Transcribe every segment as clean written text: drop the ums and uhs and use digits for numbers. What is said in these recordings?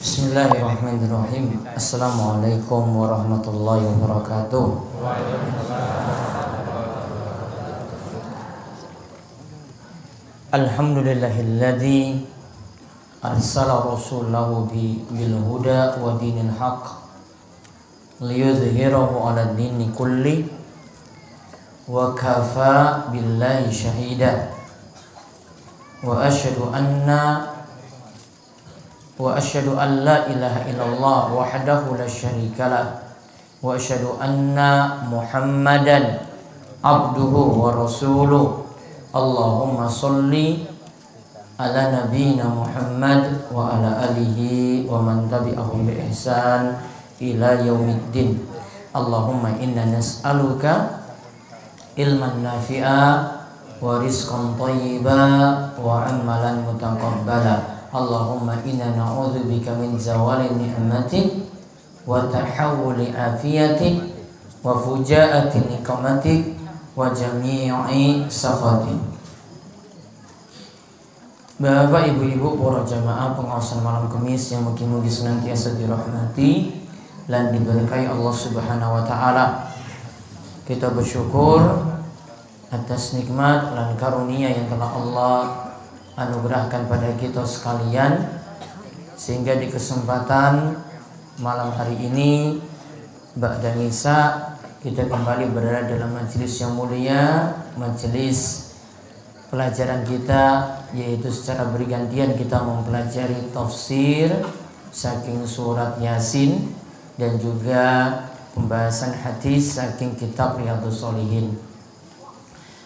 Bismillahirrahmanirrahim. Assalamualaikum warahmatullahi wabarakatuh. Alhamdulillahilladzi arsala rasulahu bil huda wa dinil haqq liyudhhirahu 'ala dini kulli wa kafa billahi shahida. Wa asyhadu an la ilaha illallah wahdahu la syarikalah wa asyhadu anna Muhammadan abduhu wa rasuluh. Allahumma sholli ala nabiyyina Muhammad wa ala alihi wa man tabi'ahum bi ihsan ila yaumiddin. Allahumma inna nas'aluka ilman nafi'a wa rizqan thayyiba wa amalan mutaqabbala. Allahumma inna na'udzubika min zawali ni'matik wa tahawuli afiyatik wa fujaati nikmatik wa jami'i sakhatik. Bapak, ibu-ibu, para jamaah pengawasan malam Kamis yang mugi-mugi senantiasa dirahmati dan diberkahi Allah Subhanahu wa taala. Kita bersyukur atas nikmat dan karunia yang telah Allah anugerahkan pada kita sekalian, sehingga di kesempatan malam hari ini ba'da Isya kita kembali berada dalam majelis yang mulia, majelis pelajaran kita, yaitu secara bergantian kita mempelajari tafsir saking surat Yasin dan juga pembahasan hadis saking kitab Riyadhus Shalihin.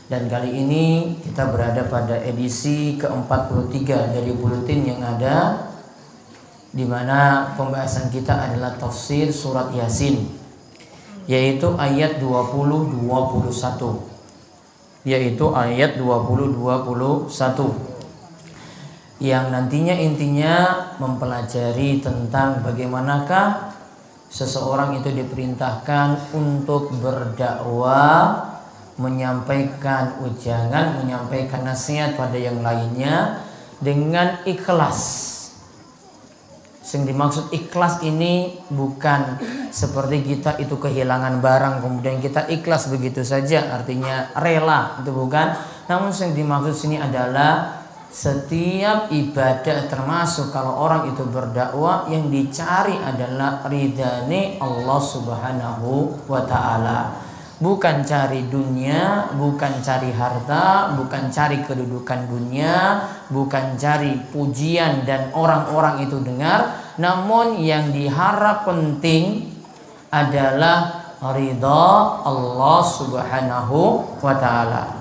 Dan kali ini kita berada pada edisi ke-43 dari buletin yang ada, di mana pembahasan kita adalah tafsir surat Yasin, yaitu ayat 20-21, yaitu ayat 20-21 yang nantinya intinya mempelajari tentang bagaimanakah seseorang itu diperintahkan untuk berdakwah, menyampaikan ujangan, menyampaikan nasihat pada yang lainnya dengan ikhlas. Yang dimaksud ikhlas ini bukan seperti kita itu kehilangan barang kemudian kita ikhlas begitu saja, artinya rela, itu bukan. Namun yang dimaksud sini adalah setiap ibadah, termasuk kalau orang itu berdakwah, yang dicari adalah ridhani Allah Subhanahu wa ta'ala. Bukan cari dunia, bukan cari harta, bukan cari kedudukan dunia, bukan cari pujian dan orang-orang itu dengar. Namun yang diharap penting adalah ridha Allah Subhanahu wa ta'ala.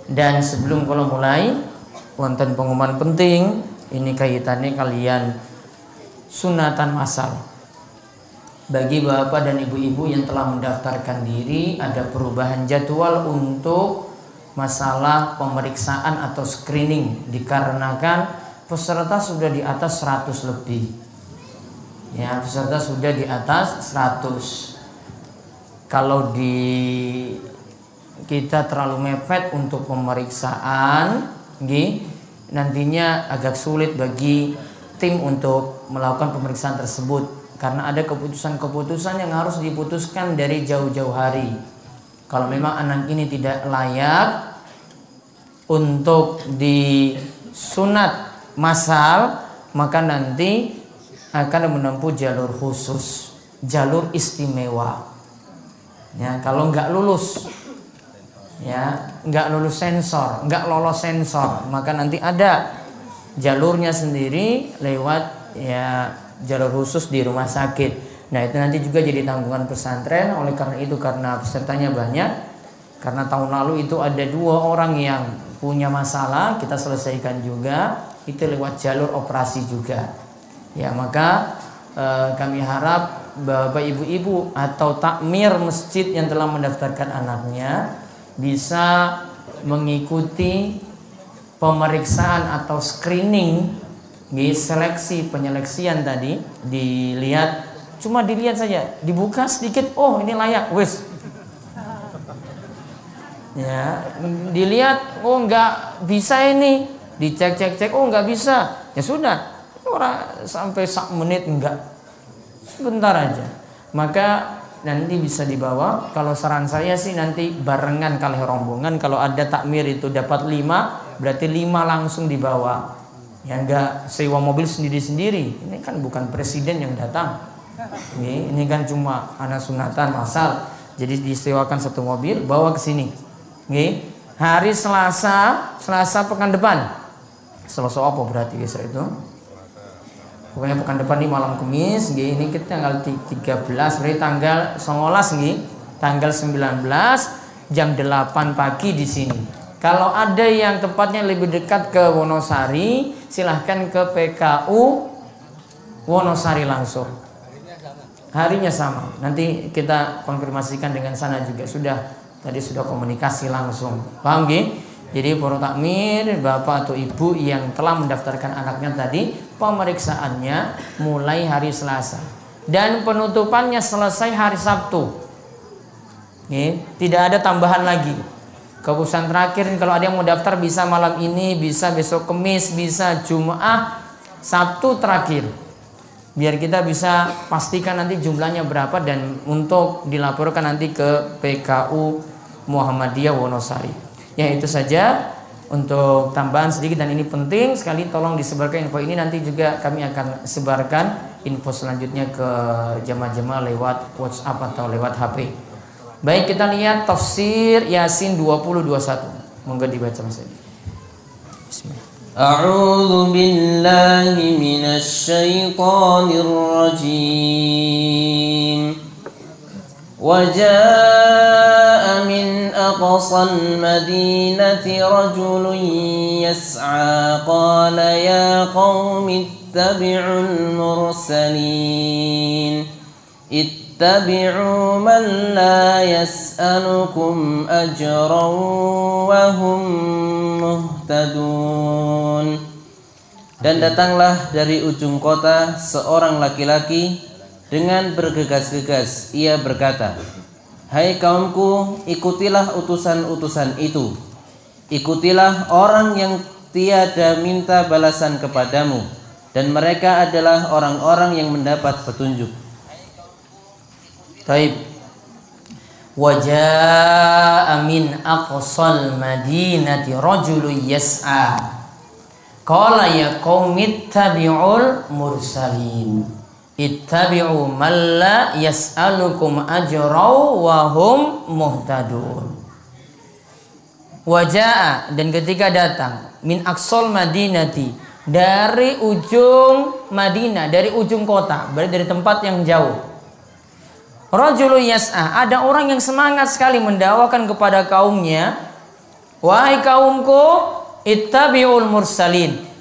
Dan sebelum kalau mulai, wonten pengumuman penting. Ini kaitannya kalian sunatan masal. Bagi bapak dan ibu-ibu yang telah mendaftarkan diri, ada perubahan jadwal untuk masalah pemeriksaan atau screening, dikarenakan peserta sudah di atas 100 lebih. Ya, peserta sudah di atas 100. Kalau kita terlalu mepet untuk pemeriksaan, nantinya agak sulit bagi tim untuk melakukan pemeriksaan tersebut. Karena ada keputusan-keputusan yang harus diputuskan dari jauh-jauh hari. Kalau memang anak ini tidak layak untuk disunat massal, maka nanti akan menempuh jalur khusus, jalur istimewa. Ya, kalau nggak lulus, nggak lulus sensor, nggak lolos sensor, maka nanti ada jalurnya sendiri lewat jalur khusus di rumah sakit. Nah, itu nanti juga jadi tanggungan pesantren. Oleh karena itu, karena pesertanya banyak, karena tahun lalu itu ada 2 orang yang punya masalah, kita selesaikan juga itu lewat jalur operasi juga. Ya, maka kami harap bapak ibu-ibu atau takmir masjid yang telah mendaftarkan anaknya bisa mengikuti pemeriksaan atau screening di seleksi penyeleksian tadi. Dilihat, cuma dilihat saja, dibuka sedikit, oh ini layak, wes. Ya, dilihat, oh nggak bisa ini, dicek-cek, oh nggak bisa, ya sudah, Orang sampai 1 menit enggak. Sebentar aja. Maka nanti bisa dibawa. Kalau saran saya sih nanti barengan kali rombongan. Kalau ada takmir itu dapat 5, berarti 5 langsung dibawa. Ya enggak sewa mobil sendiri-sendiri. Ini kan bukan presiden yang datang. Ini kan cuma anak sunatan masal. Jadi disewakan 1 mobil, bawa ke sini. Hari Selasa pekan depan. Selasa apa berarti guys itu? Pokoknya pekan depan ini malam Kamis, ini kita tanggal 13, berarti tanggal 19 tanggal 19 jam 8 pagi di sini. Kalau ada yang tempatnya lebih dekat ke Wonosari, silahkan ke PKU Wonosari langsung. Harinya sama. Nanti kita konfirmasikan dengan sana juga. Tadi sudah komunikasi langsung. Paham nggih? Jadi para takmir, bapak atau ibu yang telah mendaftarkan anaknya tadi, pemeriksaannya mulai hari Selasa dan penutupannya selesai hari Sabtu. Tidak ada tambahan lagi. Keputusan terakhir kalau ada yang mau daftar bisa malam ini, bisa besok Kamis, bisa Jumat, Sabtu terakhir. Biar kita bisa pastikan nanti jumlahnya berapa dan untuk dilaporkan nanti ke PKU Muhammadiyah Wonosari. Ya itu saja untuk tambahan sedikit dan ini penting sekali, tolong disebarkan info ini. Nanti juga kami akan sebarkan info selanjutnya ke jemaah-jemaah lewat WhatsApp atau lewat HP. Baik, kita lihat tafsir Yasin 20:21. Monggo dibaca Mas. Bismillah. A'udzu billahi minasy syaithanir rajim. Waja'a min aqsal madinati rajulun yas'a qala ya qaumi ittabi'ul mursalin ittabi'u man la yas'alukum ajran wa hum muhtadun. Dan datanglah dari ujung kota seorang laki-laki dengan bergegas-gegas. Ia berkata, hai kaumku, ikutilah utusan-utusan itu. Ikutilah orang yang tiada minta balasan kepadamu, dan mereka adalah orang-orang yang mendapat petunjuk. Taib. Waja'a min aqsal madinati rajulun yas'a qala ya qaumi ittabi'ul mursalin ittabi'u man la yas'alukum ajran wa hum muhtadun. Waja'a, dan ketika datang min aqsal madinati, dari ujung Madinah, dari ujung kota, berarti dari tempat yang jauh. Rajulun yas'a, ada orang yang semangat sekali mendakwakan kepada kaumnya, wahai kaumku, ittabi'ul mursalin.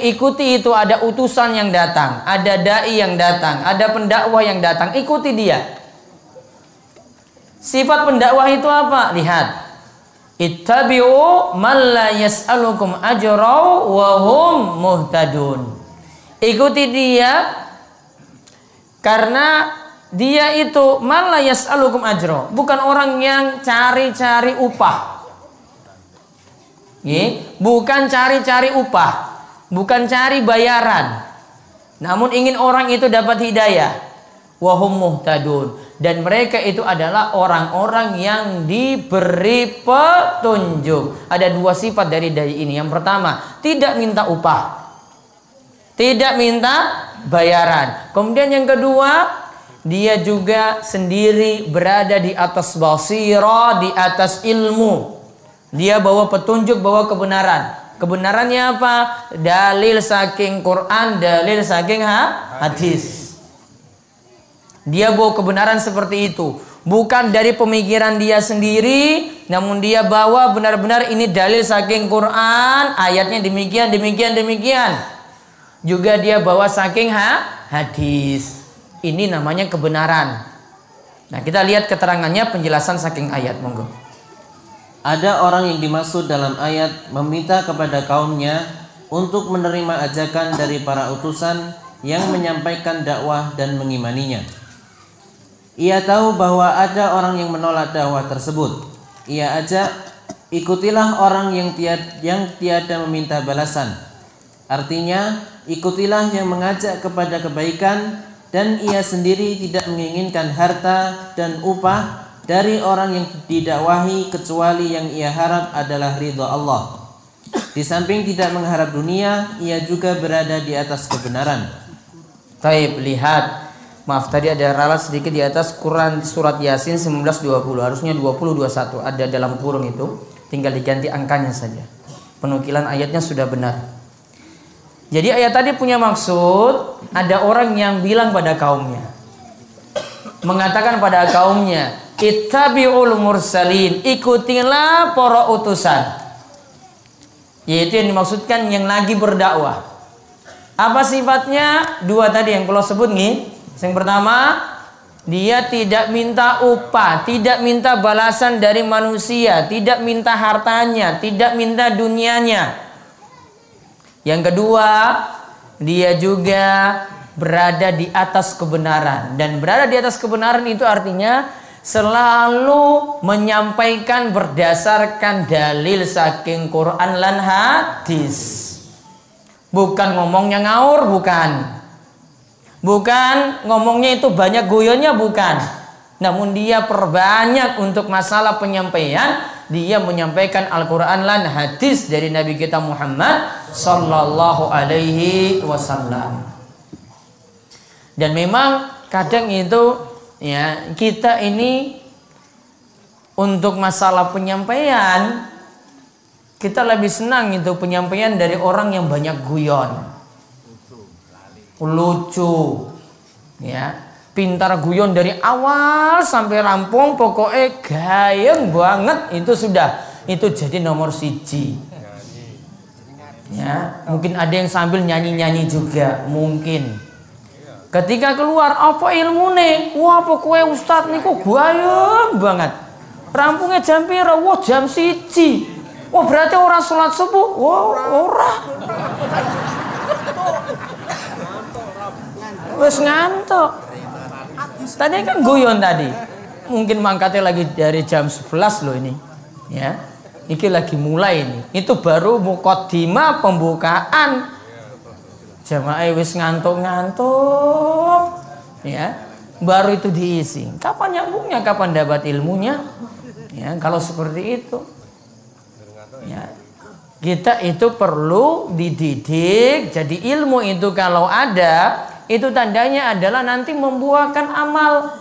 Ikuti itu, ada utusan yang datang, ada dai yang datang, ada pendakwah yang datang, ikuti dia. Sifat pendakwah itu apa? Lihat. Ittabi'u man la yas'alukum ajran wa hum muhtadun. Ikuti dia karena dia itu man la yas'alukum ajran, bukan orang yang cari-cari upah. Bukan cari-cari upah, bukan cari bayaran, namun ingin orang itu dapat hidayah. Wahum muhtadun, dan mereka itu adalah orang-orang yang diberi petunjuk. Ada 2 sifat dari dai ini. Yang pertama, tidak minta upah, tidak minta bayaran. Kemudian yang kedua, dia juga sendiri berada di atas basirah, di atas ilmu. Dia bawa petunjuk, bawa kebenaran. Kebenarannya apa? Dalil saking Quran, dalil saking hadis. Dia bawa kebenaran seperti itu, bukan dari pemikiran dia sendiri, namun dia bawa benar-benar ini dalil saking Quran, ayatnya demikian, demikian, demikian. Juga dia bawa saking hadis. Ini namanya kebenaran. Nah, kita lihat keterangannya, penjelasan saking ayat, monggo. Ada orang yang dimaksud dalam ayat meminta kepada kaumnya untuk menerima ajakan dari para utusan yang menyampaikan dakwah dan mengimaninya. Ia tahu bahwa ada orang yang menolak dakwah tersebut. Ia ajak, ikutilah orang yang tiada meminta balasan. Artinya, ikutilah yang mengajak kepada kebaikan dan ia sendiri tidak menginginkan harta dan upah dari orang yang didakwahi kecuali yang ia harap adalah ridha Allah. Di samping tidak mengharap dunia, ia juga berada di atas kebenaran. Taib, lihat. Maaf, tadi ada ralat sedikit di atas Quran surat Yasin 19:20. Harusnya 20:21. Ada dalam kurung itu. Tinggal diganti angkanya saja. Penukilan ayatnya sudah benar. Jadi ayat tadi punya maksud, ada orang yang bilang pada kaumnya, mengatakan pada kaumnya, ittabi'ul mursalin, ikutilah para utusan. Yaitu yang dimaksudkan yang lagi berdakwah. Apa sifatnya? Dua tadi yang kalau sebut nih. Yang pertama, dia tidak minta upah, tidak minta balasan dari manusia, tidak minta hartanya, tidak minta dunianya. Yang kedua, dia juga berada di atas kebenaran. Dan berada di atas kebenaran itu artinya selalu menyampaikan berdasarkan dalil saking Quran lan hadis. Bukan ngomongnya ngaur, bukan. Bukan ngomongnya itu banyak guyonnya, bukan. Namun dia perbanyak untuk masalah penyampaian. Dia menyampaikan Al-Quran dan hadis dari Nabi kita Muhammad Sallallahu Alaihi Wasallam. Dan memang kadang itu ya, kita ini untuk masalah penyampaian, kita lebih senang itu penyampaian dari orang yang banyak guyon, lucu, ya, pintar guyon dari awal sampai rampung, pokoknya gayeng banget, itu sudah, itu jadi nomor siji. Ya, mungkin ada yang sambil nyanyi-nyanyi juga, mungkin. Ketika keluar, apa ilmune? Wah, pokoknya ustadz niku gayeng banget. Rampungnya jam pira? Wah, jam 1. Wah, berarti orang sholat subuh? Wah, orang. Wes ngantuk. Tadi kan guyon tadi. Mungkin mangkatnya lagi dari jam 11 loh ini. Ya. Iki lagi mulai ini. Itu baru muqaddimah pembukaan. Jamaah wis ngantuk-ngantuk. Ya. Baru itu diisi. Kapan nyambungnya? Kapan dapat ilmunya? Ya, kalau seperti itu. Ya. Kita itu perlu dididik. Jadi ilmu itu kalau ada, itu tandanya adalah nanti membuahkan amal.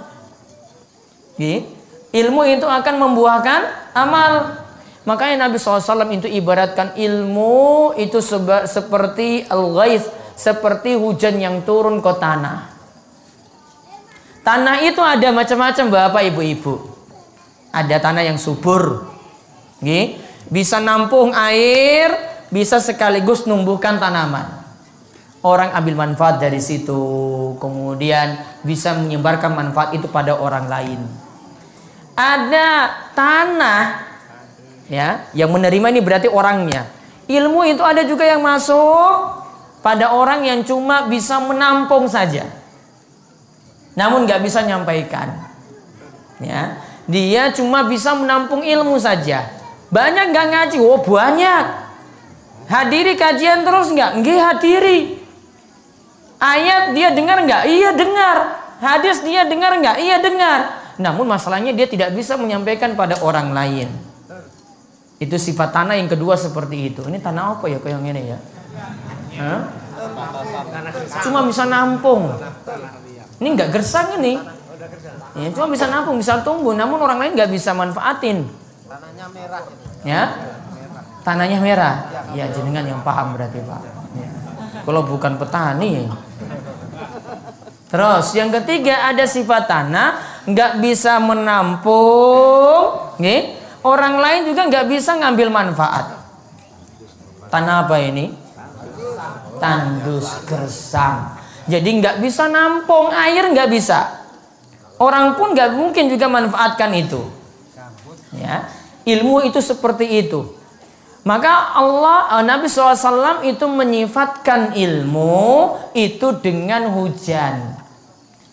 Ilmu itu akan membuahkan amal. Makanya Nabi SAW itu ibaratkan ilmu itu seperti al-ghaith, seperti hujan yang turun ke tanah. Tanah itu ada macam-macam Bapak Ibu-ibu. Ada tanah yang subur, bisa nampung air, bisa sekaligus numbuhkan tanaman. Orang ambil manfaat dari situ, kemudian bisa menyebarkan manfaat itu pada orang lain. Ada tanah, ya, yang menerima ini berarti orangnya. Ilmu itu ada juga yang masuk pada orang yang cuma bisa menampung saja, namun nggak bisa nyampaikan. Ya, dia cuma bisa menampung ilmu saja. Banyak nggak ngaji? Oh banyak. Hadiri kajian terus nggak? Nggih hadiri. Ayat dia dengar nggak? Iya dengar. Hadis dia dengar nggak? Iya dengar. Namun masalahnya dia tidak bisa menyampaikan pada orang lain. Itu sifat tanah yang kedua seperti itu. Ini tanah apa ya kayak yang ini ya? Hah? Cuma bisa nampung. Ini nggak gersang ini. Ya, cuma bisa nampung, bisa tumbuh. Namun orang lain nggak bisa manfaatin. Tanahnya merah. Ya? Tanahnya merah. Ya jenengan yang paham berarti Pak. Ya. Kalau bukan petani. Terus yang ketiga ada sifat tanah nggak bisa menampung, orang lain juga nggak bisa ngambil manfaat. Tanah apa ini? Tandus gersang. Jadi nggak bisa nampung air, nggak bisa. Orang pun nggak mungkin juga manfaatkan itu. Ya, ilmu itu seperti itu. Maka Nabi SAW itu menyifatkan ilmu itu dengan hujan.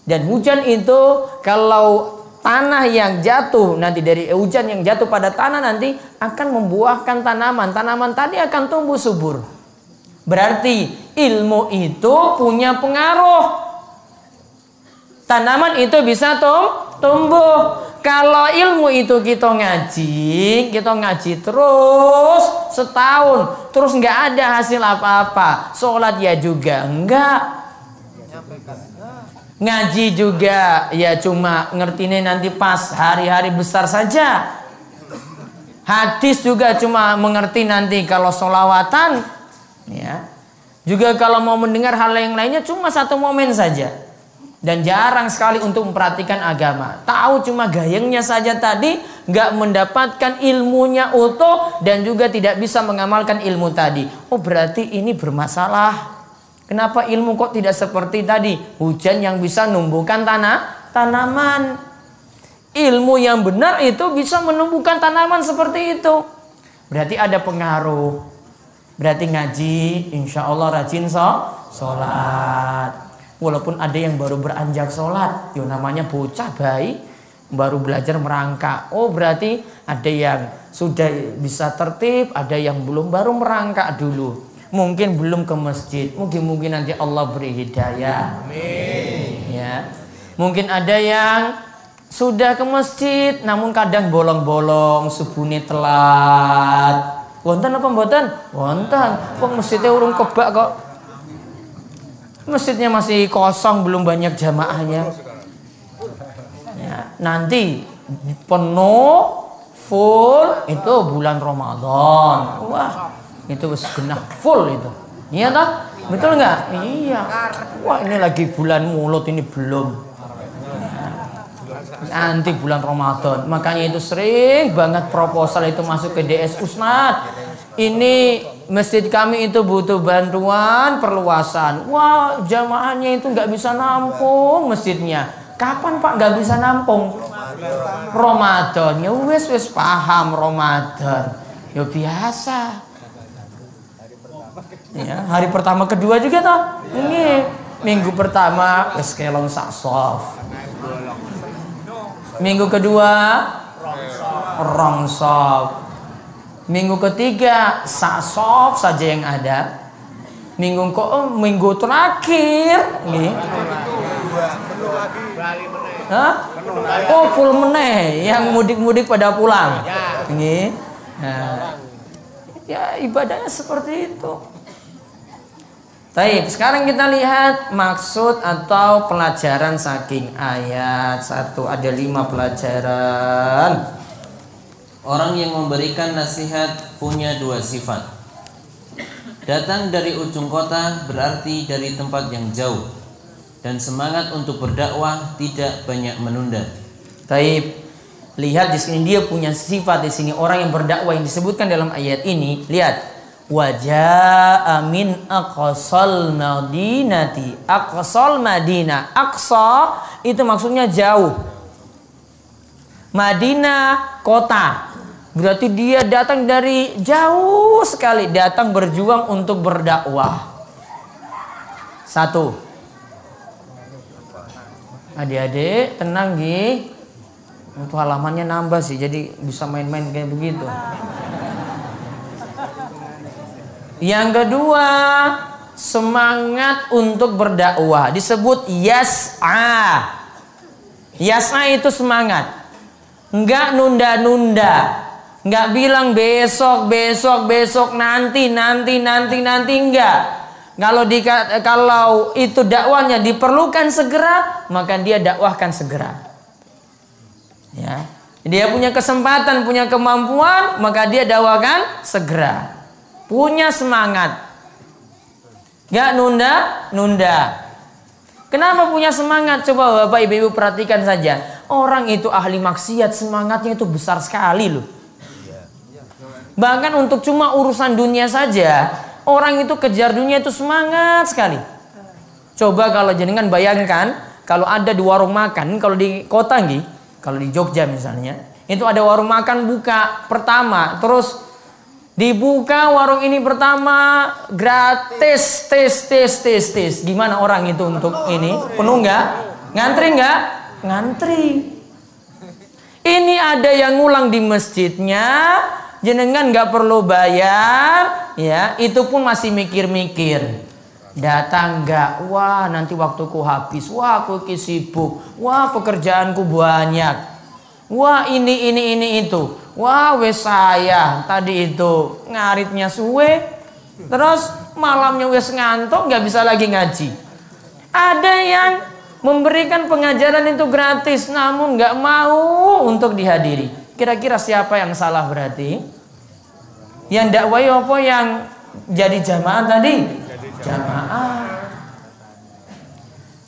Dan hujan itu kalau tanah yang jatuh nanti dari hujan yang jatuh pada tanah nanti akan membuahkan tanaman. Tanaman tadi akan tumbuh subur. Berarti ilmu itu punya pengaruh. Tanaman itu bisa tumbuh. Kalau ilmu itu kita ngaji terus setahun, terus nggak ada hasil apa-apa. Sholat ya juga enggak. Ngaji juga ya cuma ngertinya nanti pas hari-hari besar saja. Hadis juga cuma mengerti nanti kalau sholawatan. Ya. Juga kalau mau mendengar hal yang lainnya cuma satu momen saja. Dan jarang sekali untuk memperhatikan agama. Tahu cuma gayengnya saja tadi, nggak mendapatkan ilmunya utuh dan juga tidak bisa mengamalkan ilmu tadi. Oh berarti ini bermasalah. Kenapa ilmu kok tidak seperti tadi? Hujan yang bisa numbuhkan tanaman. Ilmu yang benar itu bisa menumbuhkan tanaman seperti itu. Berarti ada pengaruh. Berarti ngaji, insya Allah rajin sholat. Walaupun ada yang baru beranjak sholat, yo namanya bocah bayi, baru belajar merangkak. Oh berarti ada yang sudah bisa tertib, ada yang belum, baru merangkak dulu. Mungkin belum ke masjid, mungkin nanti Allah beri hidayah. Amin. Ya. Mungkin ada yang sudah ke masjid, namun kadang bolong-bolong, subuhnya telat. Wonten apa mboten? Wonten. Kok masjidnya urung kebak kok. Masjidnya masih kosong, belum banyak jamaahnya. Ya, nanti penuh full itu bulan Ramadan. Wah, itu genah full itu. Iya toh? Betul nggak? Iya. Wah, ini lagi bulan mulut ini belum. Nanti bulan Ramadan. Makanya itu sering banget proposal itu masuk ke DS Ustadz. Ini masjid kami itu butuh bantuan perluasan. Wah, jamaahnya itu nggak bisa nampung masjidnya. Kapan Pak nggak bisa nampung? Ramadan. Ya wes paham Ramadan. Ya biasa. Ya, hari pertama kedua juga toh. Ini minggu pertama wes kelong saksof. Minggu kedua rongsop. Minggu ketiga saksof saja yang ada. Minggu terakhir nih. Hah? Oh full meneh, yang mudik-mudik pada pulang. Ini. Nah, ya ibadahnya seperti itu. Baik, sekarang kita lihat maksud atau pelajaran saking ayat 1. Ada 5 pelajaran. Orang yang memberikan nasihat punya 2 sifat. Datang dari ujung kota berarti dari tempat yang jauh, dan semangat untuk berdakwah tidak banyak menunda. Baik, lihat di sini dia punya sifat di sini orang yang berdakwah yang disebutkan dalam ayat ini. Lihat, wajaa min aqsal madinati. Aqsal Madinah. Aqsa itu maksudnya jauh. Madinah kota. Berarti dia datang dari jauh sekali, datang berjuang untuk berdakwah. 1. Adik-adik tenang Gi. Untuk halamannya nambah sih, jadi bisa main-main kayak begitu. Yang kedua, semangat untuk berdakwah. Disebut yas'a. Yas'a itu semangat. Enggak nunda-nunda. Enggak bilang besok, nanti, enggak. Kalau itu dakwahnya diperlukan segera, maka dia dakwahkan segera. Ya. Dia punya kesempatan, punya kemampuan, maka dia dakwahkan segera. Punya semangat. Enggak nunda. Kenapa punya semangat? Coba Bapak Ibu perhatikan saja. Orang itu ahli maksiat, semangatnya itu besar sekali loh. Bahkan untuk cuma urusan dunia saja, orang itu kejar dunia itu semangat sekali. Coba kalau jenengan bayangkan, kalau ada di warung makan, kalau di kota nih, kalau di Jogja misalnya, itu ada warung makan buka pertama, terus dibuka warung ini pertama gratis, tes. Gimana orang itu untuk ini? Penuh nggak? Ngantri nggak? Ngantri. Ini ada yang ngulang di masjidnya, jenengan nggak perlu bayar, ya, itu pun masih mikir-mikir. Datang nggak? Wah, nanti waktuku habis. Wah, aku sibuk. Wah, pekerjaanku banyak. Wah, ini itu. Wah, wes saya tadi itu ngaritnya suwe. Terus malamnya wes ngantuk, nggak bisa lagi ngaji. Ada yang memberikan pengajaran itu gratis, namun nggak mau untuk dihadiri. Kira-kira siapa yang salah berarti? Yang dakwai apa yang jadi jamaah tadi? Jamaah.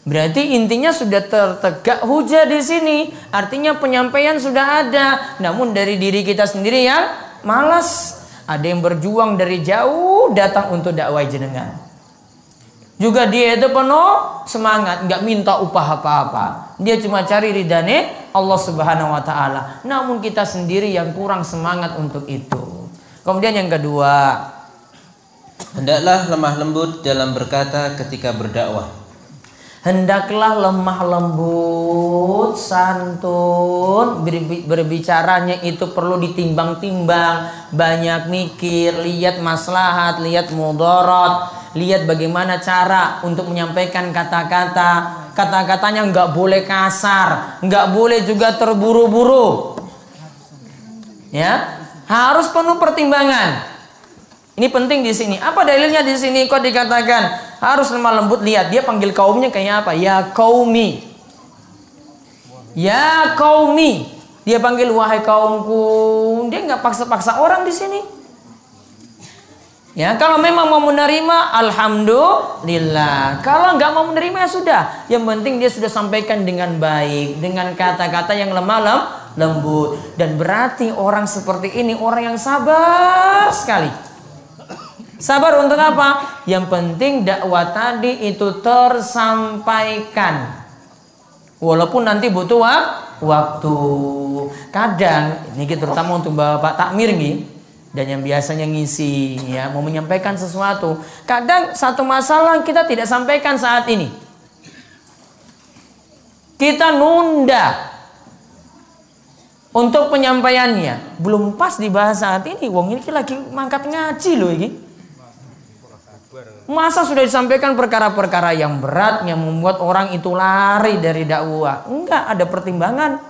Berarti intinya sudah tertegak hujah di sini. Artinya penyampaian sudah ada, namun dari diri kita sendiri yang malas. Ada yang berjuang dari jauh datang untuk dakwah jenengan. Juga dia itu penuh semangat, nggak minta upah apa-apa. Dia cuma cari ridhane Allah Subhanahu wa taala. Namun kita sendiri yang kurang semangat untuk itu. Kemudian yang kedua, hendaklah lemah lembut dalam berkata ketika berdakwah. Hendaklah lemah lembut, santun, berbicaranya itu perlu ditimbang-timbang, banyak mikir, lihat maslahat, lihat mudarat, lihat bagaimana cara untuk menyampaikan kata-kata. Kata-katanya nggak boleh kasar, nggak boleh juga terburu-buru. Ya, harus penuh pertimbangan. Ini penting di sini. Apa dalilnya di sini kok dikatakan harus lemah lembut? Lihat dia panggil kaumnya kayak apa? Ya qaumi. Ya qaumi. Dia panggil wahai kaumku. Dia nggak paksa-paksa orang di sini. Ya, kalau memang mau menerima, alhamdulillah. Kalau nggak mau menerima ya sudah. Yang penting dia sudah sampaikan dengan baik, dengan kata-kata yang lemah lembut. Dan berarti orang seperti ini orang yang sabar sekali. Sabar untuk apa? Yang penting dakwah tadi itu tersampaikan. Walaupun nanti butuh waktu. Kadang ini terutama untuk Bapak takmir nih, dan yang biasanya ngisi ya, mau menyampaikan sesuatu. Kadang satu masalah kita tidak sampaikan saat ini. Kita nunda untuk penyampaiannya. Belum pas dibahas saat ini. Wong ini lagi mangkat ngaji loh ini. Masa sudah disampaikan perkara-perkara yang berat yang membuat orang itu lari dari dakwah? Enggak, ada pertimbangan.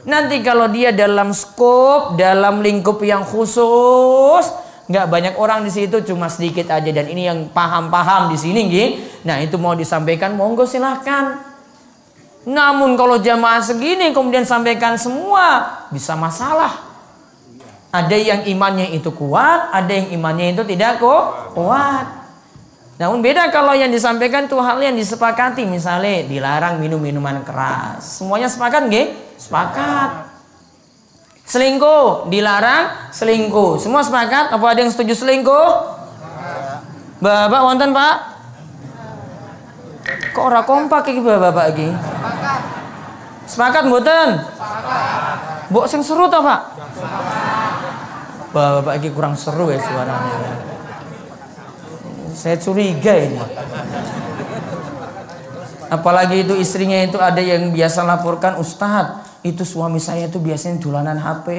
Nanti kalau dia dalam skop, dalam lingkup yang khusus, enggak banyak orang di situ, cuma sedikit aja, dan ini yang paham-paham di sini, gitu. Nah, itu mau disampaikan, monggo silahkan. Namun kalau jamaah segini kemudian sampaikan semua, bisa masalah. Ada yang imannya itu kuat, ada yang imannya itu tidak kuat. Namun beda kalau yang disampaikan itu hal yang disepakati, misalnya dilarang minum minuman keras. Semuanya sepakat nggih? Sepakat. Selingkuh, dilarang selingkuh. Semua sepakat? Apa ada yang setuju selingkuh? Bapak wonten, Pak? Kok ora kompak iki Bapak iki? Sepakat mboten? Sepakat. Mbok sing seru ta, Pak? Bapak iki kurang seru ya suaranya. Saya curiga ini. Apalagi itu istrinya itu ada yang biasa laporkan, Ustadz, itu suami saya itu biasanya dolanan HP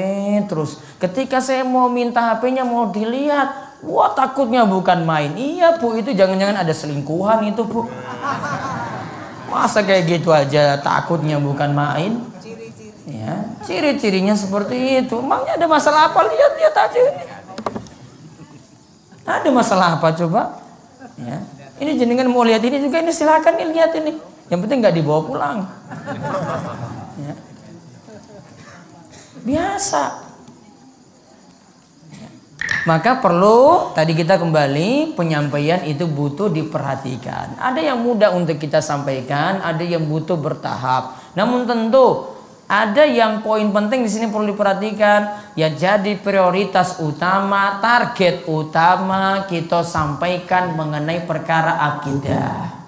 terus. Ketika saya mau minta HP-nya mau dilihat, wah takutnya bukan main. Iya Bu, itu jangan-jangan ada selingkuhan itu Bu. Masa kayak gitu aja takutnya bukan main? Ya, ciri-cirinya seperti itu. Emangnya ada masalah apa? Lihat-lihat aja ini. Ada masalah apa coba? Ya. Ini jenengan mau lihat ini juga, ini silakan nih lihat ini. Yang penting nggak dibawa pulang. Ya. Biasa. Ya. Maka perlu tadi kita kembali penyampaian itu butuh diperhatikan. Ada yang mudah untuk kita sampaikan, ada yang butuh bertahap. Namun tentu ada yang poin penting di sini perlu diperhatikan, ya jadi prioritas utama, target utama kita sampaikan mengenai perkara akidah.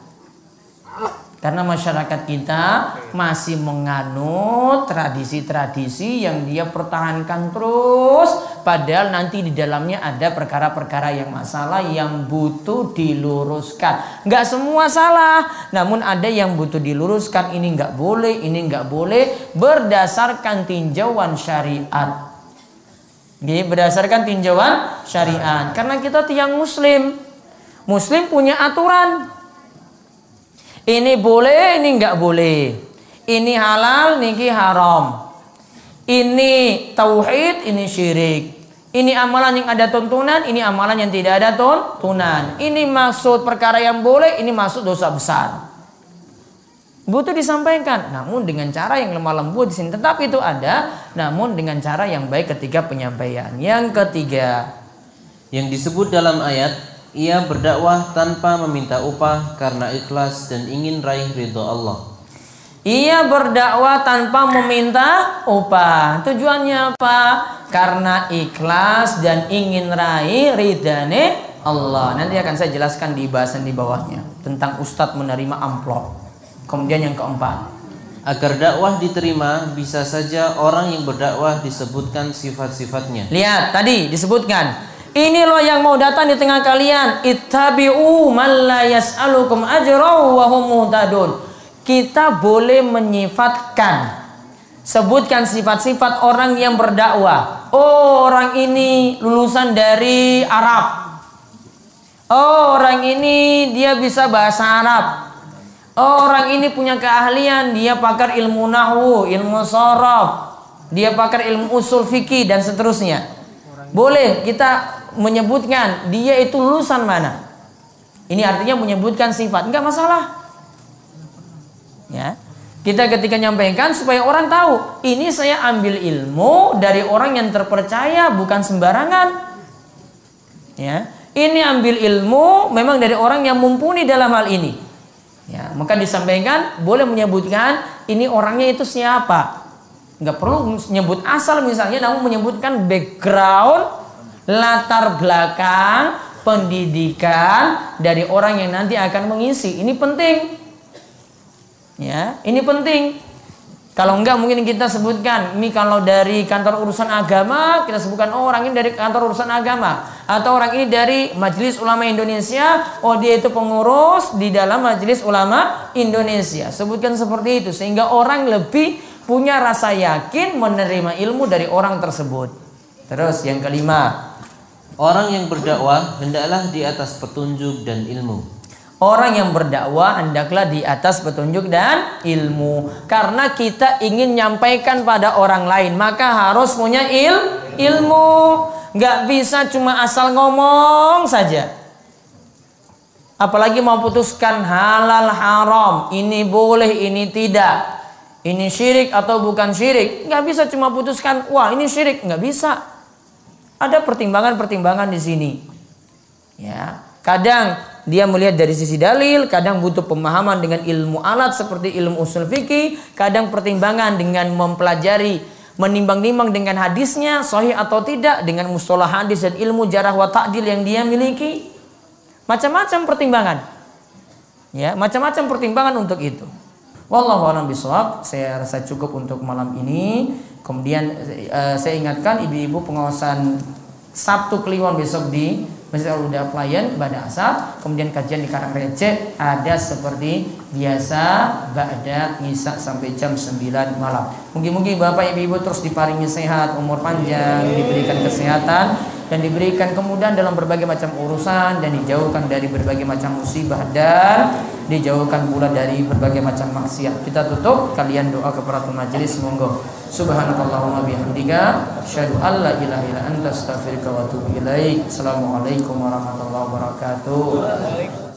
Karena masyarakat kita masih menganut tradisi-tradisi yang dia pertahankan terus, padahal nanti di dalamnya ada perkara-perkara yang masalah yang butuh diluruskan. Nggak semua salah, namun ada yang butuh diluruskan. Ini nggak boleh, ini nggak boleh, berdasarkan tinjauan syariat. Berdasarkan tinjauan syariat. Karena kita tiang muslim. Muslim punya aturan. Ini boleh, ini enggak boleh. Ini halal, niki haram. Ini tauhid, ini syirik. Ini amalan yang ada tuntunan, ini amalan yang tidak ada tuntunan. Ini maksud perkara yang boleh, ini maksud dosa besar. Butuh disampaikan, namun dengan cara yang lemah lembut di sini. Tetap itu ada, namun dengan cara yang baik ketika penyampaian. Yang ketiga, yang disebut dalam ayat, ia berdakwah tanpa meminta upah karena ikhlas dan ingin raih ridho Allah. Ia berdakwah tanpa meminta upah. Tujuannya apa? Karena ikhlas dan ingin raih ridhane Allah. Nanti akan saya jelaskan di bahasan di bawahnya tentang ustadz menerima amplop. Kemudian yang keempat, agar dakwah diterima, bisa saja orang yang berdakwah disebutkan sifat-sifatnya. Lihat tadi disebutkan, ini loh yang mau datang di tengah kalian, ittabi'u man la yas'alukum ajran wa hum muhtadun. Kita boleh menyifatkan, sebutkan sifat-sifat orang yang berdakwah. Oh, orang ini lulusan dari Arab. Oh, orang ini dia bisa bahasa Arab. Oh, orang ini punya keahlian, dia pakar ilmu nahwu, ilmu sharaf, dia pakar ilmu usul fikih dan seterusnya. Boleh kita menyebutkan dia itu lulusan mana. Ini artinya menyebutkan sifat, enggak masalah. Ya, kita ketika nyampaikan supaya orang tahu, ini saya ambil ilmu dari orang yang terpercaya, bukan sembarangan. Ya, ini ambil ilmu memang dari orang yang mumpuni dalam hal ini. Ya, maka disampaikan boleh menyebutkan ini orangnya itu siapa. Nggak perlu menyebut asal misalnya, namun menyebutkan background, latar belakang, pendidikan dari orang yang nanti akan mengisi. Ini penting. Ya, ini penting. Kalau enggak mungkin kita sebutkan ini kalau dari kantor urusan agama, kita sebutkan oh orang ini dari kantor urusan agama, atau orang ini dari Majelis Ulama Indonesia, oh dia itu pengurus di dalam Majelis Ulama Indonesia. Sebutkan seperti itu sehingga orang lebih punya rasa yakin menerima ilmu dari orang tersebut. Terus yang kelima, orang yang berdakwah hendaklah di atas petunjuk dan ilmu. Orang yang berdakwah hendaklah di atas petunjuk dan ilmu. Karena kita ingin nyampaikan pada orang lain, maka harus punya ilmu. Nggak bisa cuma asal ngomong saja. Apalagi mau putuskan halal haram, ini boleh, ini tidak, ini syirik atau bukan syirik. Nggak bisa cuma putuskan, wah ini syirik. Nggak bisa. Ada pertimbangan-pertimbangan di sini. Ya, kadang dia melihat dari sisi dalil, kadang butuh pemahaman dengan ilmu alat seperti ilmu usul fikih, kadang pertimbangan dengan mempelajari, menimbang-nimbang dengan hadisnya sahih atau tidak, dengan mustalah hadis dan ilmu jarah wa ta'dil yang dia miliki. Macam-macam pertimbangan. Ya, macam-macam pertimbangan untuk itu. Wallahu a'lam bishawab. Saya rasa cukup untuk malam ini. Kemudian saya ingatkan ibu-ibu pengawasan Sabtu Kliwon besok di Masjid Al-Huda Pelayan pada asar. Kemudian kajian di Karangrecek ada seperti biasa ba'da Isya sampai jam 9 malam. Mungkin Bapak Ibu terus diparingi sehat, umur panjang, diberikan kesehatan dan diberikan kemudahan dalam berbagai macam urusan, dan dijauhkan dari berbagai macam musibah dan dijauhkan pula dari berbagai macam maksiat. Kita tutup, kalian doa keparatul majelis. Monggo. Subhanakallahumma bihamdika asyhadu an la ilaha illa anta astaghfiruka wa atubu ilaik. Assalamualaikum warahmatullahi wabarakatuh.